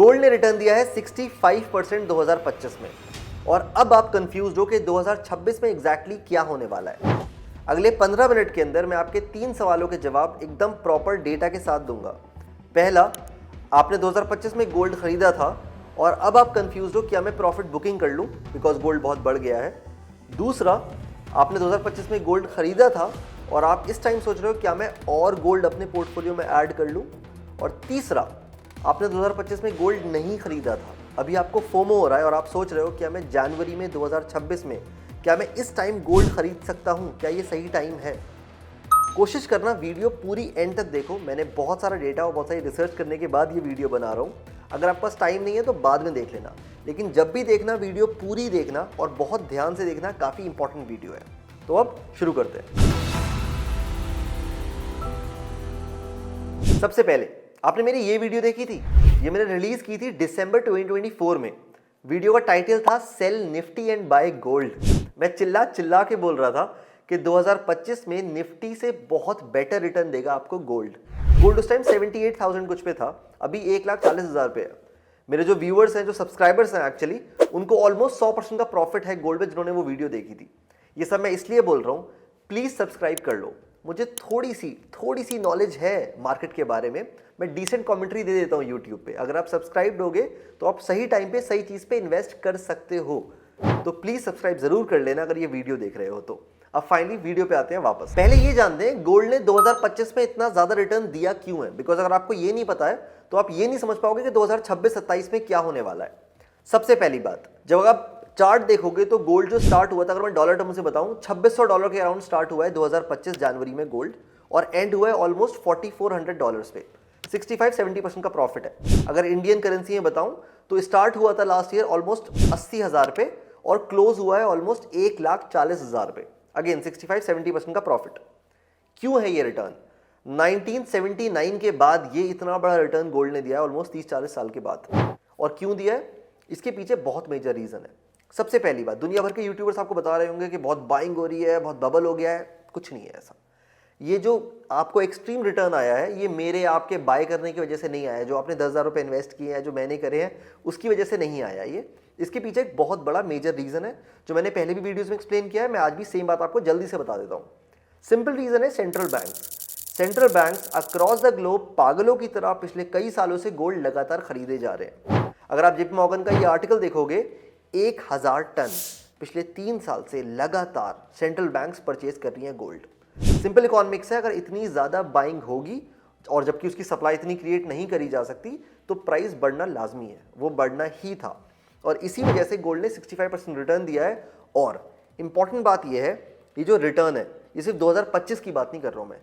Gold ने return दिया है 65% 2025 में। और अब आप कंफ्यूज हो कि 2026 में एग्जैक्टली क्या होने वाला है। अगले 15 मिनट के अंदर मैं आपके 3 सवालों के जवाब एकदम प्रॉपर डेटा के साथ दूंगा। पहला, आपने 2025 में गोल्ड खरीदा था और अब आप कंफ्यूज हो क्या मैं प्रॉफिट बुकिंग कर लूं बिकॉज गोल्ड बहुत बढ़ गया है। दूसरा, आपने 2025 में गोल्ड खरीदा था और आप इस टाइम सोच रहे हो क्या मैं और गोल्ड अपने पोर्टफोलियो में ऐड कर लूं। और तीसरा, आपने 2025 में गोल्ड नहीं खरीदा था, अभी आपको फोमो हो रहा है और आप सोच रहे हो क्या मैं जनवरी में 2026 में क्या मैं इस टाइम गोल्ड खरीद सकता हूं, क्या ये सही टाइम है। कोशिश करना वीडियो पूरी एंड तक देखो। मैंने बहुत सारा डेटा और बहुत सारी रिसर्च करने के बाद ये वीडियो बना रहा हूँ। अगर आपके पास टाइम नहीं है तो बाद में देख लेना, लेकिन जब भी देखना वीडियो पूरी देखना और बहुत ध्यान से देखना, काफ़ी इंपॉर्टेंट वीडियो है। तो अब शुरू करते हैं। सबसे पहले आपने मेरी ये वीडियो देखी थी, ये मैंने रिलीज की थी दिसंबर 2024 में। वीडियो का टाइटल था sell Nifty and buy gold. मैं चिल्ला चिल्ला के बोल रहा था कि 2025 में निफ्टी से बहुत बेटर रिटर्न देगा आपको गोल्ड। गोल्ड उस टाइम 78,000 कुछ पे था, अभी 1,40,000 पे है। मेरे जो व्यूअर्स हैं, जो सब्सक्राइबर्स हैं एक्चुअली, उनको ऑलमोस्ट 100% का प्रॉफिट है गोल्ड में जिन्होंने वो वीडियो देखी थी। ये सब मैं इसलिए बोल रहा हूँ, प्लीज़ सब्सक्राइब कर लो। मुझे थोड़ी सी नॉलेज है मार्केट के बारे में, मैं डिसेंट कमेंट्री दे देता हूँ यूट्यूब पे। अगर आप सब्सक्राइब होगे तो आप सही टाइम पे सही चीज़ पे इन्वेस्ट कर सकते हो। तो प्लीज़ सब्सक्राइब जरूर कर लेना अगर ये वीडियो देख रहे हो तो। अब फाइनली वीडियो पे आते हैं वापस। पहले ये जानते हैं गोल्ड ने 2025 में इतना ज़्यादा रिटर्न दिया क्यों है, बिकॉज अगर आपको ये नहीं पता है तो आप ये नहीं समझ पाओगे कि 2026-27 में क्या होने वाला है। सबसे पहली बात, जब आप चार्ट देखोगे तो गोल्ड जो स्टार्ट हुआ था, अगर मैं डॉलर टर्म से बताऊं, $2600 के अराउंड स्टार्ट हुआ है 2025 जनवरी में गोल्ड, और एंड हुआ है ऑलमोस्ट $4400 पे। 65-70% का प्रॉफिट है। अगर इंडियन करेंसी में बताऊं तो स्टार्ट हुआ था लास्ट ईयर ऑलमोस्ट 80,000 पे और क्लोज हुआ है ऑलमोस्ट 1,40,000 पे। अगेन 65-70% का प्रॉफिट। क्यों है ये रिटर्न? 1979 के बाद ये इतना बड़ा रिटर्न गोल्ड ने दिया है ऑलमोस्ट 30-40 साल के बाद। और क्यों दिया है? इसके पीछे बहुत मेजर रीजन है। सबसे पहली बात, दुनिया भर के यूट्यूबर्स आपको बता रहे होंगे कि बहुत बाइंग हो रही है, बहुत बबल हो गया है। कुछ नहीं है ऐसा। ये जो आपको एक्सट्रीम रिटर्न आया है, ये मेरे आपके बाय करने की वजह से नहीं आया। जो आपने 10,000 रुपये इन्वेस्ट किए हैं, जो मैंने करे हैं, उसकी वजह से नहीं आया ये। इसके पीछे एक बहुत बड़ा मेजर रीजन है जो मैंने पहले भी वीडियोस में एक्सप्लेन किया है। मैं आज भी सेम बात आपको जल्दी से बता देता हूँ। सिंपल रीजन है central banks. Central banks across the globe पागलों की तरह पिछले कई सालों से गोल्ड लगातार खरीदे जा रहे हैं। अगर आप JP मॉर्गन का ये आर्टिकल देखोगे, 1,000 टन पिछले 3 साल से लगातार सेंट्रल बैंक्स परचेज कर रही हैं गोल्ड। सिंपल इकोनॉमिक्स है, अगर इतनी ज़्यादा बाइंग होगी और जबकि उसकी सप्लाई इतनी क्रिएट नहीं करी जा सकती तो प्राइस बढ़ना लाजमी है, वो बढ़ना ही था। और इसी वजह से गोल्ड ने 65% रिटर्न दिया है। और इंपॉर्टेंट बात यह है, ये जो रिटर्न है ये सिर्फ 2025 की बात नहीं कर रहा हूँ मैं,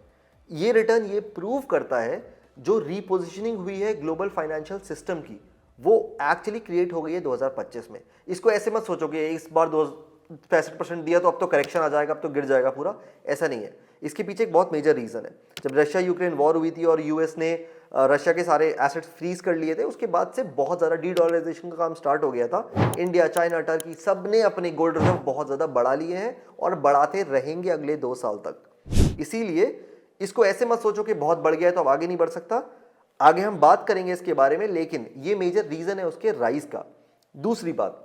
ये रिटर्न ये प्रूव करता है जो रीपोजिशनिंग हुई है ग्लोबल फाइनेंशियल सिस्टम की, वो एक्चुअली क्रिएट हो गई है 2025 में। इसको ऐसे मत सोचोगे इस बार 65% दिया तो अब तो करेक्शन आ जाएगा, अब तो गिर जाएगा पूरा, ऐसा नहीं है। इसके पीछे एक बहुत मेजर रीज़न है। जब रशिया यूक्रेन वॉर हुई थी और यूएस ने रशिया के सारे एसेट्स फ्रीज कर लिए थे, उसके बाद से बहुत ज़्यादा डी डॉलराइजेशन का काम स्टार्ट हो गया था। इंडिया, चाइना, टर्की सब ने अपने गोल्ड रिजर्व बहुत ज़्यादा बढ़ा लिए हैं और बढ़ाते रहेंगे अगले 2 साल तक। इसीलिए इसको ऐसे मत सोचो कि बहुत बढ़ गया है तो अब आगे नहीं बढ़ सकता। आगे हम बात करेंगे इसके बारे में, लेकिन ये मेजर रीजन है उसके राइज का। दूसरी बात,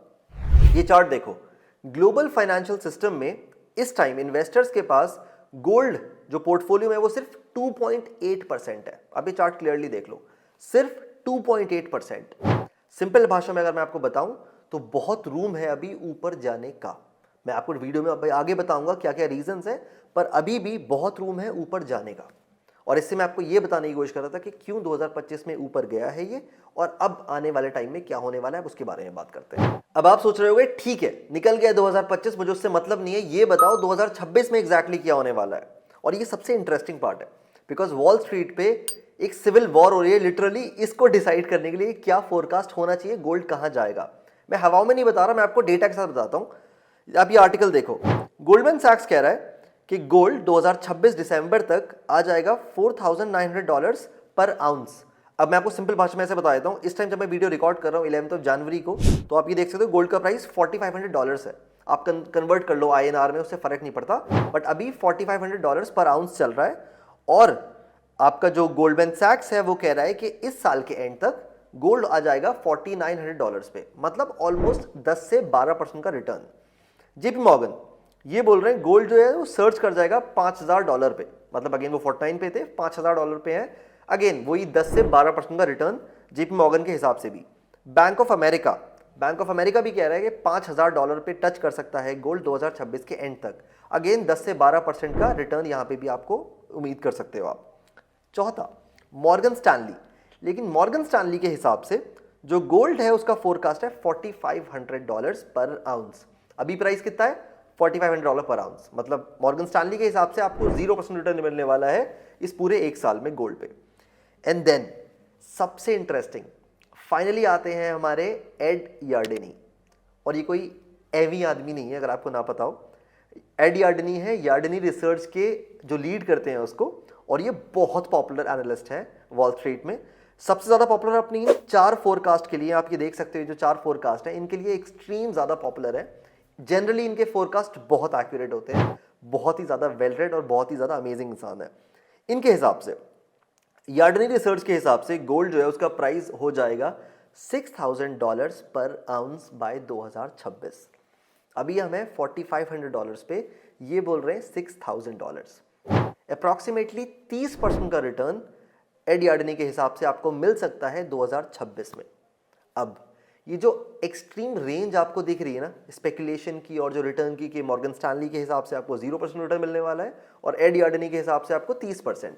ये चार्ट देखो, ग्लोबल फाइनेंशियल सिस्टम में इस टाइम इन्वेस्टर्स के पास गोल्ड जो पोर्टफोलियो में वो सिर्फ 2.8% है। अब ये चार्ट क्लियरली देख लो, सिर्फ 2.8%। सिंपल भाषा में अगर मैं आपको बताऊं तो बहुत रूम है अभी ऊपर जाने का। मैं आपको वीडियो में आगे बताऊंगा क्या क्या रीजंस है, पर अभी भी बहुत रूम है ऊपर जाने का। और इससे मैं आपको ये बताने की कोशिश कर रहा था कि क्यों 2025 में ऊपर गया है ये, और अब आने वाले टाइम में क्या होने वाला है उसके बारे में बात करते हैं। अब आप सोच रहे होंगे ठीक है निकल गया 2025, मुझे उससे मतलब नहीं है, ये बताओ 2026 में एग्जैक्टली क्या होने वाला है। और ये सबसे इंटरेस्टिंग पार्ट है, बिकॉज वॉल स्ट्रीट पे एक सिविल वॉर हो रही है लिटरली इसको डिसाइड करने के लिए क्या फोरकास्ट होना चाहिए, गोल्ड कहाँ जाएगा। मैं हवाओं में नहीं बता रहा, मैं आपको डेटा के साथ बताता हूँ। आप ये आर्टिकल देखो, गोल्डमैन सैक्स कह रहा है कि गोल्ड 2026 दिसंबर तक आ जाएगा $4,900 पर आउंस। अब मैं आपको सिंपल भाषा में ऐसे बता देता हूँ, इस टाइम जब मैं वीडियो रिकॉर्ड कर रहा हूँ 11 जनवरी को, तो आप ये देख सकते हो गोल्ड का प्राइस $4,500 है। आप कन्वर्ट कर लो INR में, उससे फर्क नहीं पड़ता, बट अभी $4,500 पर आउंस चल रहा है। और आपका जो गोल्डमैन सैक्स है वो कह रहा है कि इस साल के एंड तक गोल्ड आ जाएगा $4900 पे, मतलब ऑलमोस्ट 10 से 12% का रिटर्न। जेपी मॉर्गन ये बोल रहे हैं गोल्ड जो है वो सर्च कर जाएगा $5000 पे, मतलब अगेन वो 49 पे थे, $5000 पे है, अगेन वही 10 से 12% का रिटर्न जेपी मॉर्गन के हिसाब से भी। बैंक ऑफ अमेरिका भी कह रहा है कि $5000 पे टच कर सकता है गोल्ड 2026 के एंड तक, अगेन 10 से 12% का रिटर्न यहां पे भी आपको उम्मीद कर सकते हो आप। चौथा मॉर्गन स्टैनली, लेकिन मॉर्गन स्टैनली के हिसाब से जो गोल्ड है उसका फोरकास्ट है $4500 पर आउंस। अभी प्राइस कितना है? $4500 पर आउंस, मतलब मॉर्गन स्टैनली के हिसाब से आपको 0% रिटर्न मिलने वाला है इस पूरे एक साल में गोल्ड पे। एंड देन सबसे इंटरेस्टिंग फाइनली आते हैं हमारे एड यार्डेनी, और ये कोई एवी आदमी नहीं है अगर आपको ना पता हो। एड यार्डेनी है यार्डेनी रिसर्च के जो लीड करते हैं उसको, और ये बहुत पॉपुलर एनालिस्ट है वॉल स्ट्रीट में। सबसे ज्यादा पॉपुलर अपनी 4 फोरकास्ट के लिए, आप ये देख सकते हो जो 4 फोरकास्ट है इनके लिए एक्सट्रीम ज्यादा पॉपुलर है। जनरली इनके फोरकास्ट बहुत एक्यूरेट होते हैं, बहुत ही ज्यादा वेल रेड और बहुत ही ज्यादा अमेजिंग इंसान है। इनके हिसाब से, यार्डनी रिसर्च के हिसाब से गोल्ड जो है उसका प्राइस हो जाएगा $6000 पर आउंस बाय 2026। अभी हमें $4500 पे, ये बोल रहे हैं $6000। अप्रॉक्सीमेटली 30% का रिटर्न एड यार्डनी के हिसाब से आपको मिल सकता है 2026 में। अब ये जो एक्सट्रीम रेंज आपको दिख रही है ना स्पेकुलेशन की और जो रिटर्न की, कि मॉर्गन स्टैनली के हिसाब से आपको 0% रिटर्न मिलने वाला है और एड यार्डनी के हिसाब से आपको 30%,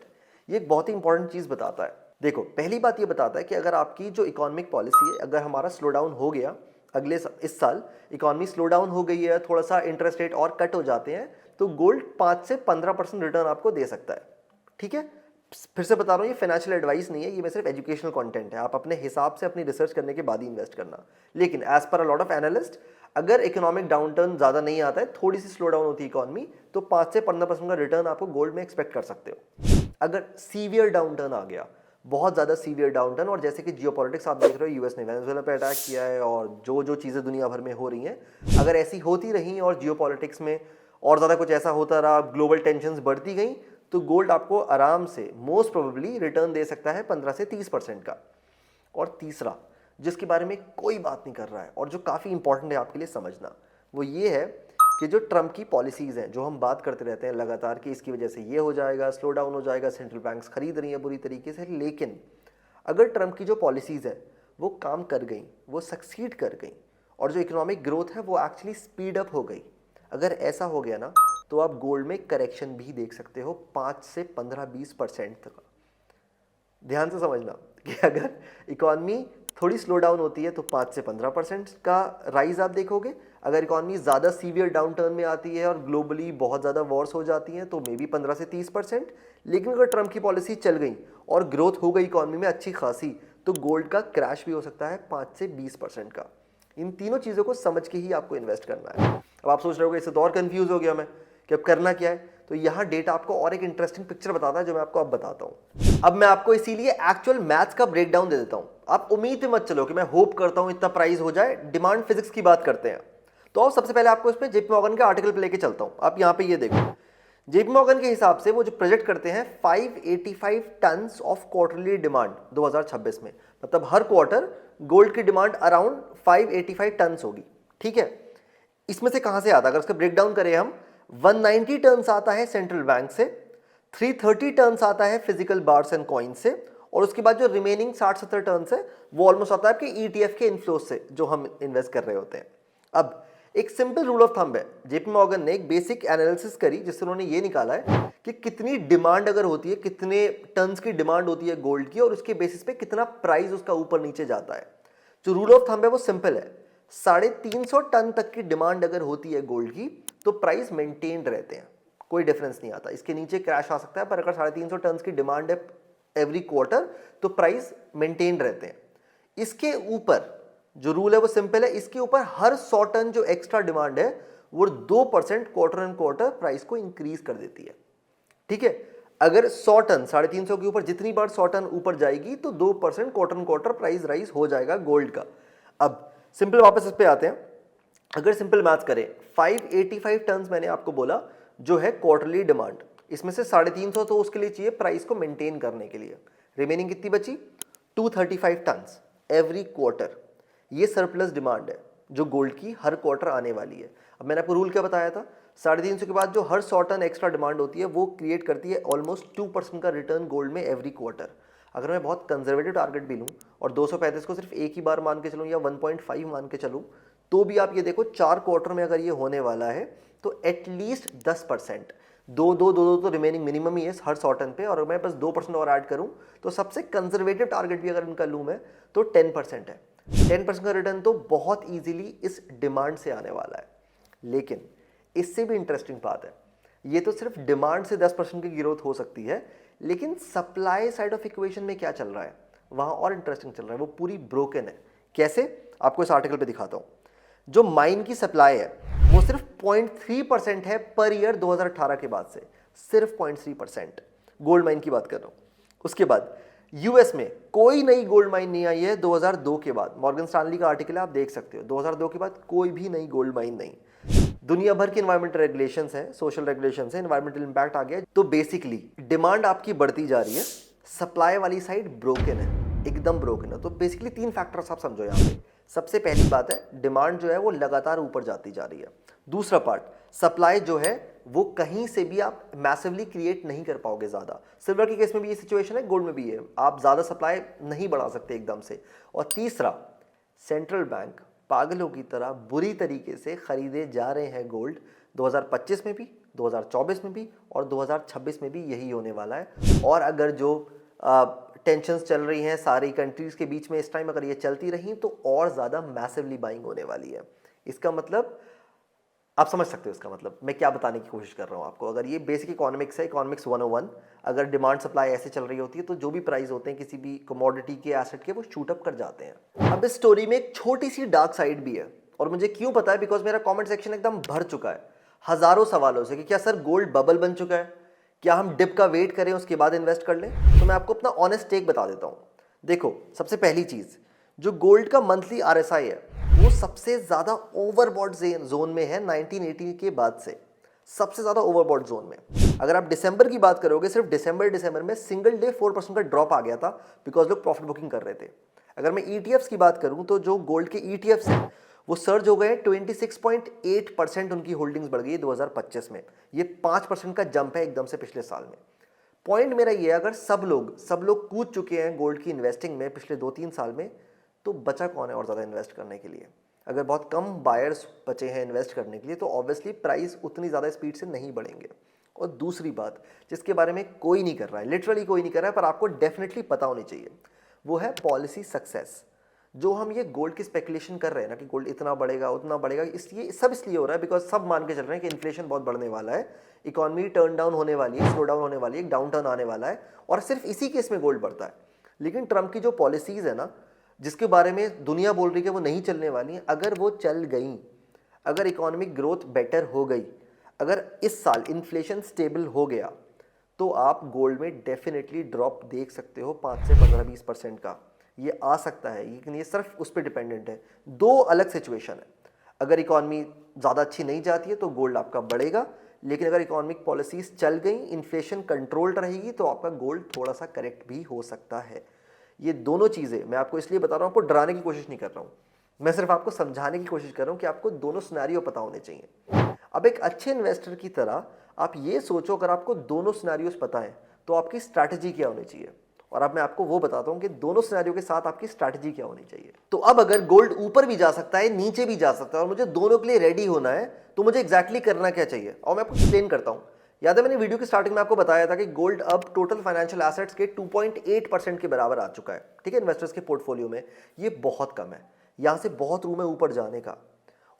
ये एक बहुत ही इंपॉर्टेंट चीज बताता है। देखो, पहली बात ये बताता है कि अगर आपकी जो इकोनॉमिक पॉलिसी है, अगर हमारा स्लो डाउन हो गया इस साल इकोनॉमी स्लो डाउन हो गई है, थोड़ा सा इंटरेस्ट रेट और कट हो जाते हैं, तो गोल्ड 5 से 15% रिटर्न आपको दे सकता है। ठीक है, फिर से बता रहा हूँ ये फाइनेंशियल एडवाइस नहीं है, ये मैं सिर्फ एजुकेशनल कंटेंट है, आप अपने हिसाब से अपनी रिसर्च करने के बाद ही इन्वेस्ट करना। लेकिन as per a lot of analyst, अगर इकोनॉमिक डाउनटर्न ज्यादा नहीं आता है, थोड़ी सी स्लो डाउन होती है इकोनॉमी, तो 5 से 15% का रिटर्न आपको गोल्ड में एक्सपेक्ट कर सकते हो। अगर सीवियर डाउनटर्न आ गया, बहुत ज्यादा सीवियर डाउनटर्न, और जैसे कि जियोपॉलिटिक्स आप देख रहे हो, यूएस ने वेनेजुएला पे अटैक किया है और जो जो चीजें दुनिया भर में हो रही हैं, अगर ऐसी होती रही और जियोपॉलिटिक्स में और ज्यादा कुछ ऐसा होता रहा, ग्लोबल टेंशंस बढ़ती गई, तो गोल्ड आपको आराम से मोस्ट प्रोबेबली रिटर्न दे सकता है 15 से 30% का। और तीसरा, जिसके बारे में कोई बात नहीं कर रहा है और जो काफी इंपॉर्टेंट है आपके लिए समझना, वो ये है कि जो ट्रम्प की पॉलिसीज हैं, जो हम बात करते रहते हैं लगातार कि इसकी वजह से ये हो जाएगा, स्लो डाउन हो जाएगा, सेंट्रल बैंक्स खरीद रही हैं बुरी तरीके से, लेकिन अगर ट्रम्प की जो पॉलिसीज है वो काम कर गई, वो सक्सीड कर गई, और जो इकोनॉमिक ग्रोथ है वो एक्चुअली स्पीड अप हो गई, अगर ऐसा हो गया ना, तो आप गोल्ड में करेक्शन भी देख सकते हो 5 से 15-20% तक। ध्यान से समझना कि अगर इकोनॉमी थोड़ी स्लो डाउन होती है तो 5 से 15% का राइज आप देखोगे, अगर इकोनॉमी ज़्यादा सीवियर डाउन टर्न में आती है और ग्लोबली बहुत ज़्यादा वॉर्स हो जाती हैं तो मे बी 15 से 30%। लेकिन अगर ट्रम्प की पॉलिसी चल गई और ग्रोथ हो गई इकोनॉमी में अच्छी खासी, तो गोल्ड का क्रैश भी हो सकता है 5 से 20% का। इन तीनों चीज़ों को समझ के ही आपको इन्वेस्ट करना है। अब आप सोच रहे हो इससे तो और कंफ्यूज हो गया मैं कि अब करना क्या है, तो यहाँ डेटा आपको और एक इंटरेस्टिंग पिक्चर बताता है जो मैं आपको अब बताता हूँ। अब मैं आपको इसीलिए एक्चुअल मैथ्स का ब्रेकडाउन दे देता हूँ। आप उम्मीद पे मत चलो कि मैं होप करता हूँ इतना प्राइस हो जाए, डिमांड फिजिक्स की बात करते हैं। तो सबसे पहले आपको इस पे जेपी मॉर्गन का आर्टिकल पे लेके चलता हूँ। आप यहाँ पे ये देखो, जेपी मॉर्गन के हिसाब से वो जो प्रोजेक्ट करते हैं 585 टन ऑफ क्वार्टरली डिमांड 2026 में, मतलब हर क्वार्टर गोल्ड की डिमांड अराउंड 585 टन होगी। ठीक है, इसमें से कहां से आता है, अगर इसका ब्रेकडाउन करें हम, 190 टन आता है सेंट्रल बैंक से, 330 टन आता है फिजिकल बार्स एंड कॉइन से, और उसके बाद जो रिमेनिंग 60-70 टन है वो ऑलमोस्ट आता है आपके ईटीएफ के इनफ्लो से जो हम इन्वेस्ट कर रहे होते हैं। अब एक सिंपल रूल ऑफ थंब है, जेपी मॉर्गन ने एक बेसिक एनालिसिस करी जिससे उन्होंने ये निकाला है कि कितनी डिमांड अगर होती है, कितने टन्स की डिमांड होती है गोल्ड की, और उसके बेसिस पे कितना प्राइस उसका ऊपर नीचे जाता है। जो रूल ऑफ थंब है वो सिंपल है, 350 टन तक की डिमांड अगर होती है गोल्ड की तो प्राइस मेंटेन्ड रहते हैं, कोई डिफरेंस नहीं आता। इसके नीचे क्रैश आ सकता है, पर अगर 350 टन की डिमांड है एवरी क्वार्टर तो प्राइस मेंटेन्ड रहते हैं। इसके ऊपर जो रूल है वो सिंपल है, इसके ऊपर हर 100 टन जो एक्स्ट्रा डिमांड है वो 2% क्वार्टर एंड क्वार्टर प्राइस को इंक्रीज कर देती है। ठीक है, अगर 100 टन 350 के ऊपर जितनी बार 100 टन ऊपर जाएगी तो 2% quarter and quarter price rise हो जाएगा गोल्ड का। अब सिंपल वापस इस पे आते हैं, अगर सिंपल मैथ करें, 585 टन मैंने आपको बोला जो है क्वार्टरली डिमांड, इसमें से 350 तो उसके लिए चाहिए प्राइस को मेंटेन करने के लिए, रिमेनिंग कितनी बची 235 टन। Every quarter. ये सरप्लस डिमांड है जो गोल्ड की हर क्वार्टर आने वाली है। अब मैंने आपको रूल क्या बताया था, 350 के बाद जो हर 100 टन एक्स्ट्रा डिमांड होती है वो क्रिएट करती है ऑलमोस्ट 2% का रिटर्न गोल्ड में एवरी क्वार्टर। अगर मैं बहुत कंजर्वेटिव टारगेट भी लूँ और 235 को सिर्फ एक ही बार मान के चलूँ या 1.5 मान के चलूँ, तो भी आप ये देखो 4 क्वार्टर में अगर ये होने वाला है तो एटलीस्ट 10%, दो तो रिमेनिंग मिनिमम ही है हर 100 टन पे, और मैं बस 2% और ऐड करूं तो सबसे कंजर्वेटिव टारगेट भी अगर इनका लूं मैं तो 10% है। 10% का रिटर्न तो बहुत इजीली इस डिमांड से आने वाला है। लेकिन इससे भी इंटरेस्टिंग बात है, ये तो सिर्फ डिमांड से 10% की ग्रोथ हो सकती है, लेकिन सप्लाई साइड ऑफ इक्वेशन में क्या चल रहा है वहां और इंटरेस्टिंग चल रहा है, वो पूरी ब्रोकन है। कैसे, आपको इस आर्टिकल पे दिखाता हूं। जो माइन की सप्लाई है वो सिर्फ 0.3% है पर ईयर 2018 के बाद से, सिर्फ 0.3%। गोल्ड माइन की बात कर रहा हूं। उसके बाद यूएस में कोई नई गोल्ड माइन नहीं आई है 2002 के बाद। मॉर्गन स्टैनली का आर्टिकल है, आप देख सकते हो। 2002 के बाद कोई भी नई गोल्ड माइन नहीं। दुनिया भर की एनवायरमेंटल रेगुलेशंस हैं, सोशल रेगुलेशंस हैं, एनवायरमेंटल इंपैक्ट आ गया है। तो बेसिकली डिमांड आपकी बढ़ती जा रही है, सप्लाई वाली साइड ब्रोकन है, एकदम ब्रोकन है। तो बेसिकली 3 फैक्टर्स आप समझो यहाँ पे। सबसे पहली बात है, डिमांड जो है वो लगातार ऊपर जाती जा रही है। दूसरा पार्ट, सप्लाई जो है वो कहीं से भी आप मैसिवली क्रिएट नहीं कर पाओगे ज़्यादा। सिल्वर के केस में भी ये सिचुएशन है, गोल्ड में भी है, आप ज़्यादा सप्लाई नहीं बढ़ा सकते एकदम से। और तीसरा, सेंट्रल बैंक पागलों की तरह बुरी तरीके से खरीदे जा रहे हैं गोल्ड। 2025 में भी, 2024 में भी और 2026 में भी यही होने वाला है। और अगर जो टेंशन्स चल रही हैं सारी कंट्रीज़ के बीच में इस टाइम, अगर ये चलती रही तो और ज़्यादा मैसिवली बाइंग होने वाली है। इसका मतलब आप समझ सकते हो इसका मतलब मैं क्या बताने की कोशिश कर रहा हूँ आपको। अगर ये बेसिक इकोनॉमिक्स है, इकोनॉमिक्स 101, अगर डिमांड सप्लाई ऐसे चल रही होती है तो जो भी प्राइस होते हैं किसी भी कमोडिटी के, एसेट के, वो शूट अप कर जाते हैं। अब इस स्टोरी में एक छोटी सी डार्क साइड भी है, और मुझे क्यों पता है, बिकॉज मेरा कॉमेंट सेक्शन एकदम भर चुका है हजारों सवालों से कि क्या सर गोल्ड बबल बन चुका है, क्या हम डिप का वेट करें उसके बाद इन्वेस्ट कर लें। तो मैं आपको अपना ऑनेस्ट टेक बता देता हूँ। देखो, सबसे पहली चीज, जो गोल्ड का मंथली आरएसआई है वो सबसे ज्यादा ओवरबॉट जोन में है 1980 के बाद से, सबसे ज्यादा ओवरबॉट जोन में। अगर आप दिसंबर की बात करोगे, सिर्फ दिसंबर में सिंगल डे 4% का ड्रॉप आ गया था बिकॉज लोग प्रॉफिट बुकिंग कर रहे थे। अगर मैं ईटीएफ्स की बात करूं तो जो गोल्ड के ईटीएफ्स हैं वो सर्ज हो गए, 26.8% उनकी होल्डिंग्स बढ़ गई 2025 में। ये 5% का जंप है एकदम से पिछले साल में। पॉइंट मेरा ये है, अगर सब लोग कूद चुके हैं गोल्ड की इन्वेस्टिंग में पिछले 2-3 साल में, तो बचा कौन है और ज़्यादा इन्वेस्ट करने के लिए। अगर बहुत कम बायर्स बचे हैं इन्वेस्ट करने के लिए तो ऑब्वियसली प्राइस उतनी ज़्यादा स्पीड से नहीं बढ़ेंगे। और दूसरी बात जिसके बारे में कोई नहीं कर रहा है, लिटरली कोई नहीं कर रहा है, पर आपको डेफिनेटली पता होनी चाहिए, वो है पॉलिसी सक्सेस। जो हम ये गोल्ड की स्पेकुलेशन कर रहे हैं ना कि गोल्ड इतना बढ़ेगा उतना बढ़ेगा, इसलिए सब इसलिए हो रहा है बिकॉज सब मान के चल रहे हैं कि इन्फ्लेशन बहुत बढ़ने वाला है, इकोनॉमी टर्न डाउन होने वाली है, स्लो डाउन होने वाली है, एक डाउन टर्न आने वाला है, और सिर्फ इसी केस में गोल्ड बढ़ता है। लेकिन ट्रम्प की जो पॉलिसीज है ना, जिसके बारे में दुनिया बोल रही है कि वो नहीं चलने वाली, अगर वो चल गई, अगर इकोनॉमिक ग्रोथ बेटर हो गई, अगर इस साल इन्फ्लेशन स्टेबल हो गया, तो आप गोल्ड में डेफिनेटली ड्रॉप देख सकते हो 5 से 15-20% का। ये आ सकता है, लेकिन ये सिर्फ उस पर डिपेंडेंट है। दो अलग सिचुएशन है, अगर इकोनॉमी ज़्यादा अच्छी नहीं जाती है तो गोल्ड आपका बढ़ेगा, लेकिन अगर इकोनॉमिक पॉलिसीज चल गई, इन्फ्लेशन कंट्रोल्ड रहेगी, तो आपका गोल्ड थोड़ा सा करेक्ट भी हो सकता है। ये दोनों चीज़ें मैं आपको इसलिए बता रहा हूँ, आपको डराने की कोशिश नहीं कर रहा हूँ, मैं सिर्फ आपको समझाने की कोशिश कर रहा हूँ कि आपको दोनों सिनेरियो पता होने चाहिए। अब एक अच्छे इन्वेस्टर की तरह आप ये सोचो, अगर आपको दोनों सिनेरियोस पता है तो आपकी स्ट्रैटेजी क्या होनी चाहिए, और अब मैं आपको वो बताता हूं कि दोनों सिनेरियो के साथ आपकी स्ट्रैटेजी क्या होनी चाहिए। तो अब अगर गोल्ड ऊपर भी जा सकता है, नीचे भी जा सकता है, और मुझे दोनों के लिए रेडी होना है, तो मुझे एग्जैक्टली करना क्या चाहिए, और मैं आपको एक्सप्लेन करता हूं। याद है मैंने वीडियो की स्टार्टिंग में आपको बताया था कि गोल्ड अब टोटल फाइनेंशियल एसेट्स के 2.8% के बराबर आ चुका है, ठीक है, इन्वेस्टर्स के पोर्टफोलियो में। ये बहुत कम है, यहां से बहुत रूम है ऊपर जाने का।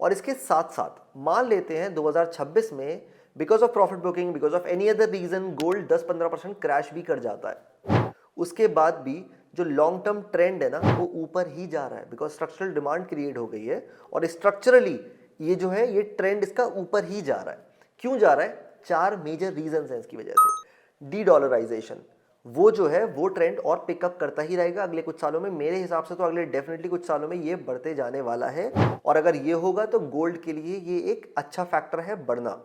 और इसके साथ साथ मान लेते हैं 2026 में because of profit booking, because of any other reason gold 10-15% crash भी कर जाता है, उसके बाद भी जो लॉन्ग टर्म ट्रेंड है ना वो ऊपर ही जा रहा है, बिकॉज स्ट्रक्चरल डिमांड क्रिएट हो गई है, और स्ट्रक्चरली ये जो है ये ट्रेंड इसका ऊपर ही जा रहा है। क्यों जा रहा है? 4 मेजर रीजन हैं इसकी वजह से। डी डॉलराइजेशन, वो जो है वो ट्रेंड और पिकअप करता ही रहेगा अगले कुछ सालों में। मेरे हिसाब से तो अगले डेफिनेटली कुछ सालों में ये बढ़ते जाने वाला है, और अगर ये होगा तो गोल्ड के लिए ये एक अच्छा फैक्टर है बढ़ना,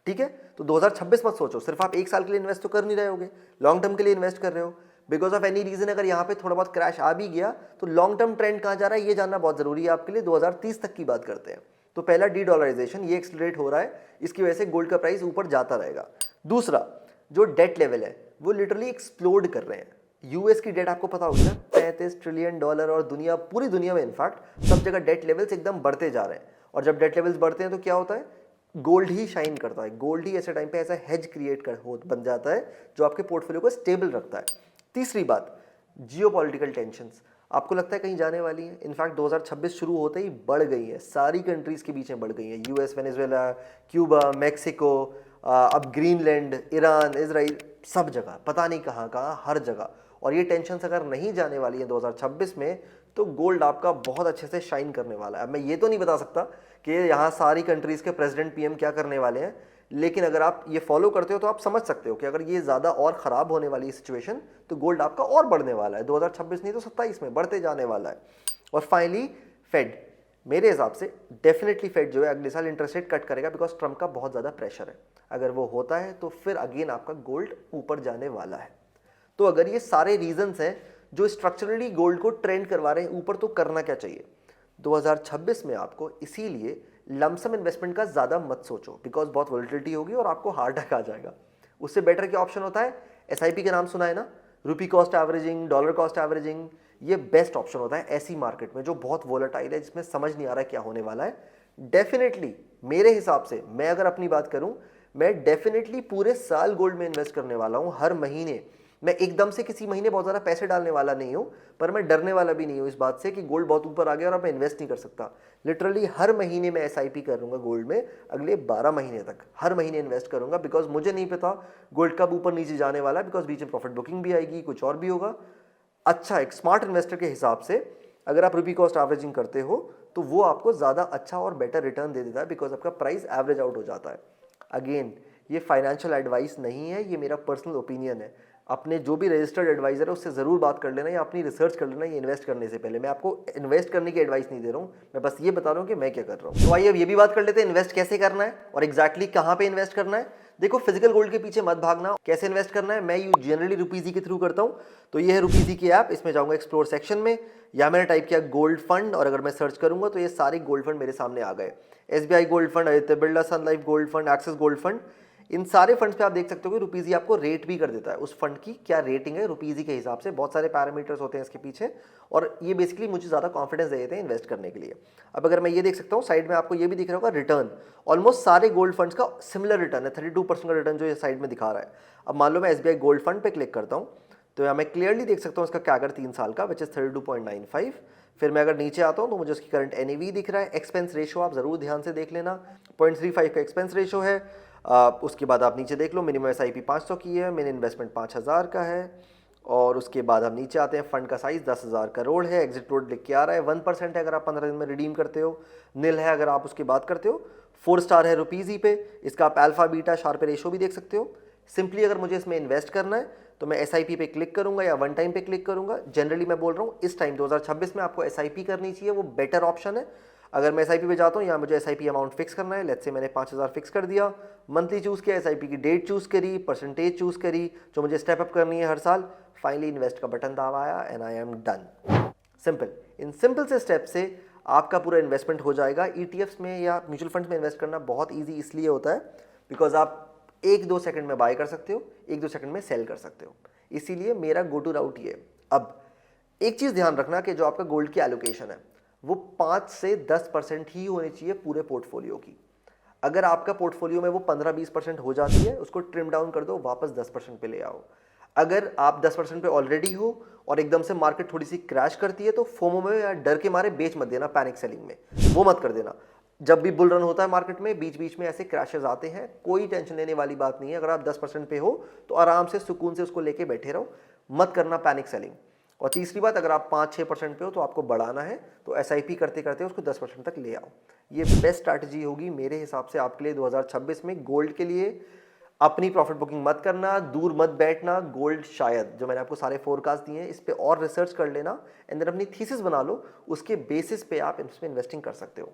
ठीक है। तो 2026 मत सोचो, सिर्फ आप 1 साल के लिए इन्वेस्ट तो कर नहीं रहे होगे, लॉन्ग टर्म के लिए इन्वेस्ट कर रहे हो। बिकॉज ऑफ एनी रीजन अगर यहाँ पे थोड़ा बहुत क्रैश आ भी गया तो लॉन्ग टर्म ट्रेंड कहाँ जा रहा है ये जानना बहुत जरूरी है आपके लिए। 2030 तक की बात करते हैं। तो पहला डी डॉलराइजेशन ये एक्सलरेट हो रहा है, इसकी वजह से गोल्ड का प्राइस ऊपर जाता रहेगा। दूसरा जो डेट लेवल है वो लिटरली एक्सप्लोड कर रहे हैं। यूएस की डेट आपको पता होगा 35 ट्रिलियन डॉलर, और दुनिया पूरी दुनिया में इनफैक्ट सब जगह डेट लेवल्स एकदम बढ़ते जा रहे हैं। और जब डेट लेवल्स बढ़ते हैं तो क्या होता है, गोल्ड ही शाइन करता है। गोल्ड ही ऐसे टाइम पे ऐसा हेज क्रिएट कर हो बन जाता है जो आपके पोर्टफोलियो को स्टेबल रखता है। तीसरी बात, जियोपॉलिटिकल टेंशंस आपको लगता है कहीं जाने वाली है? इनफैक्ट 2026 शुरू होते ही बढ़ गई है, सारी कंट्रीज के बीच में बढ़ गई है। यूएस, वेनेजुएला, क्यूबा, मैक्सिको, अब ग्रीनलैंड, ईरान, इजराइल, सब जगह पता नहीं कहाँ कहाँ, हर जगह। और ये टेंशन अगर नहीं जाने वाली है 2026 में तो गोल्ड आपका बहुत अच्छे से शाइन करने वाला है। अब मैं ये तो नहीं बता सकता कि यहाँ सारी कंट्रीज के प्रेसिडेंट पीएम क्या करने वाले हैं, लेकिन अगर आप ये फॉलो करते हो तो आप समझ सकते हो कि अगर ये ज़्यादा और ख़राब होने वाली सिचुएशन तो गोल्ड आपका और बढ़ने वाला है। 2026 नहीं तो 27 में बढ़ते जाने वाला है। और फाइनली फेड, मेरे हिसाब से डेफिनेटली फेड जो है अगले साल इंटरेस्ट रेट कट करेगा, बिकॉज ट्रम्प का बहुत ज़्यादा प्रेशर है। अगर वो होता है तो फिर अगेन आपका गोल्ड ऊपर जाने वाला है। तो अगर ये सारे रीजंस हैं जो स्ट्रक्चरली गोल्ड को ट्रेंड करवा रहे हैं ऊपर, तो करना क्या चाहिए 2026 में आपको? इसीलिए लमसम इन्वेस्टमेंट का ज़्यादा मत सोचो, बिकॉज बहुत वोलेटिलिटी होगी और आपको हार्ट अटैक आ जाएगा। उससे बेटर क्या ऑप्शन होता है? एसआईपी का नाम सुना है ना, रुपी cost averaging, dollar cost averaging, ये बेस्ट ऑप्शन होता है ऐसी मार्केट में जो बहुत वोलेटाइल है, जिसमें समझ नहीं आ रहा है क्या होने वाला है। डेफिनेटली मेरे हिसाब से, मैं अगर अपनी बात करूं, मैं डेफिनेटली पूरे साल गोल्ड में इन्वेस्ट करने वाला हूं, हर महीने। मैं एकदम से किसी महीने बहुत ज़्यादा पैसे डालने वाला नहीं हूं, पर मैं डरने वाला भी नहीं हूं इस बात से कि गोल्ड बहुत ऊपर आ गया और अब मैं इन्वेस्ट नहीं कर सकता। लिटरली हर महीने मैं एसआईपी करूंगा गोल्ड में, अगले 12 महीने तक हर महीने इन्वेस्ट करूंगा, बिकॉज मुझे नहीं पता गोल्ड कब ऊपर नीचे जाने वाला है, बिकॉज बीच में प्रॉफिट बुकिंग भी आएगी, कुछ और भी होगा। अच्छा, एक स्मार्ट इन्वेस्टर के हिसाब से अगर आप रुपी कॉस्ट एवरेजिंग करते हो तो वो आपको ज़्यादा अच्छा और बेटर रिटर्न दे देता है, बिकॉज आपका प्राइस एवरेज आउट हो जाता है। अगेन ये फाइनेंशियल एडवाइस नहीं है, ये मेरा पर्सनल ओपिनियन है। अपने जो भी रजिस्टर्ड एडवाइजर है उससे ज़रूर बात कर लेना या अपनी रिसर्च कर लेना ये इन्वेस्ट करने से पहले। मैं आपको इन्वेस्ट करने की एडवाइस नहीं दे रहा हूँ, मैं बस ये बता रहा हूँ कि मैं क्या कर रहा हूँ। तो आइए अब ये भी बात कर लेते हैं इन्वेस्ट कैसे करना है और एग्जैक्टली कहाँ पे इन्वेस्ट करना है। देखो, फिजिकल गोल्ड के पीछे मत भागना। कैसे इन्वेस्ट करना है, मैं जनरली रुपीजी के थ्रू करता हूँ। तो ये है रुपीजी की ऐप, इसमें जाऊँगा एक्सप्लोर सेक्शन में, या मैंने टाइप किया गोल्ड फंड, और अगर मैं सर्च करूँगा तो ये सारे गोल्ड फंड मेरे सामने आ गए। SBI gold fund, Aditya Birla Sun Life gold fund, Axis gold fund. इन सारे फंड्स पे आप देख सकते हो कि रुपीजी आपको रेट भी कर देता है, उस फंड की क्या रेटिंग है रुपीजी के हिसाब से। बहुत सारे पैरामीटर्स होते हैं इसके पीछे, और ये बेसिकली मुझे ज़्यादा कॉन्फिडेंस दे देते हैं इन्वेस्ट करने के लिए। अब अगर मैं ये देख सकता हूँ साइड में, आपको ये भी दिख रहा होगा रिटर्न, ऑलमोस्ट सारे गोल्ड फंड्स का सिमिलर रिटर्न है, 32% का रिटर्न जो ये साइड में दिखा रहा है। अब मान लो मैं एसबीआई गोल्ड फंड पे क्लिक करता हूँ तो यहाँ मैं क्लियरली देख सकता हूँ इसका कैगर 3 साल का, विच इज़ 32.95। फिर मैं अगर नीचे आता हूँ तो मुझे उसकी करंट एनईवी दिख रहा है। एक्सपेंस रेशो आप ज़रूर ध्यान से देख लेना, 0.35 का एक्सपेंस रेशो है। उसके बाद आप नीचे देख लो, मिनिमम एसआईपी 500 की है, मिनिमम इन्वेस्टमेंट 5000 का है। और उसके बाद हम नीचे आते हैं, फंड का साइज 10,000 करोड़ है, एग्जिट रोड लिख के आ रहा है, 1% है अगर आप 15 दिन में रिडीम करते हो, नील है अगर आप उसकी बात करते हो, 4 स्टार है रुपीजी पे। इसका आप अल्फा बीटा शार्प रेशो भी देख सकते हो। सिंपली अगर मुझे इसमें इन्वेस्ट करना है तो मैं एसआईपी पे क्लिक करूंगा या वन टाइम पे क्लिक करूंगा। जनरली मैं बोल रहा हूँ इस टाइम 2026 में आपको एसआईपी करनी चाहिए, वो बेटर ऑप्शन है। अगर मैं एसआईपी पे जाता हूँ, यहाँ मुझे एसआईपी अमाउंट फिक्स करना है, लेट्स से मैंने 5000 फिक्स कर दिया, मंथली चूज़ किया, एसआईपी की डेट चूज़ करी, परसेंटेज चूज़ करी जो मुझे स्टेप अप करनी है हर साल। फाइनली इन्वेस्ट का बटन दबाया and I am done. Simple. In simple से स्टेप से आपका पूरा इन्वेस्टमेंट हो जाएगा। ईटीएफ्स में या म्यूचुअल फंड्स में इन्वेस्ट करना बहुत ईजी इसलिए होता है बिकॉज आप 1-2 सेकंड में बाय कर सकते हो, 1-2 सेकंड में सेल कर सकते हो, इसीलिए मेरा गो टू राउट ये। अब एक चीज़ ध्यान रखना कि जो आपका गोल्ड की एलोकेशन है वो 5 से 10% ही होनी चाहिए पूरे पोर्टफोलियो की। अगर आपका पोर्टफोलियो में वो 15-20% हो जाती है, उसको ट्रिम डाउन कर दो, वापस 10% पे ले आओ। अगर आप 10% पे ऑलरेडी हो और एकदम से मार्केट थोड़ी सी क्रैश करती है तो फोमो में या डर के मारे बेच मत देना, पैनिक सेलिंग में वो मत कर देना। जब भी बुल रन होता है मार्केट में, बीच बीच में ऐसे क्रैशेस आते हैं, कोई टेंशन लेने वाली बात नहीं है। अगर आप 10% पे हो तो आराम से सुकून से उसको लेके बैठे रहो, मत करना पैनिक सेलिंग। और तीसरी बात, अगर आप 5-6% पे हो तो आपको बढ़ाना है तो एसआईपी करते करते उसको 10% तक ले आओ। ये बेस्ट स्ट्रैटेजी होगी मेरे हिसाब से आपके लिए 2026 में गोल्ड के लिए। अपनी प्रॉफिट बुकिंग मत करना, दूर मत बैठना। गोल्ड शायद जो मैंने आपको सारे फोरकास्ट दिए हैं इस पे और रिसर्च कर लेना एंड देन अपनी थीसिस बना लो, उसके बेसिस पे आप इसमें इन्वेस्टिंग कर सकते हो।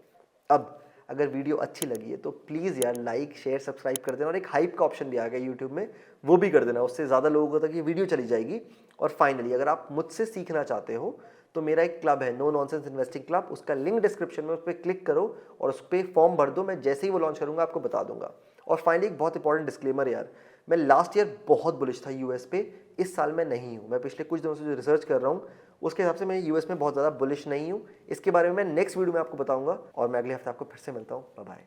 अब अगर वीडियो अच्छी लगी है तो प्लीज़ यार लाइक शेयर सब्सक्राइब कर देना, और एक हाइप का ऑप्शन भी आ गया यूट्यूब में, वो भी कर देना, उससे ज़्यादा लोगों तक ये वीडियो चली जाएगी। और फाइनली अगर आप मुझसे सीखना चाहते हो तो मेरा एक क्लब है, नो नॉनसेंस इन्वेस्टिंग क्लब, उसका लिंक डिस्क्रिप्शन में, उस पर क्लिक करो और उस पर फॉर्म भर दो। मैं जैसे ही वो लॉन्च करूँगा आपको बता दूंगा। और फाइनली एक बहुत इंपॉर्टेंट डिस्क्लेमर यार, मैं लास्ट ईयर बहुत बुलिश था यूएस पे, इस साल मैं नहीं हूँ। मैं पिछले कुछ दिनों से जो रिसर्च कर रहा हूँ उसके हिसाब से मैं यूएस में बहुत ज़्यादा बुलिश नहीं हूँ। इसके बारे में मैं नेक्स्ट वीडियो में आपको बताऊंगा, और मैं अगले हफ्ते आपको फिर से मिलता हूँ। Bye bye.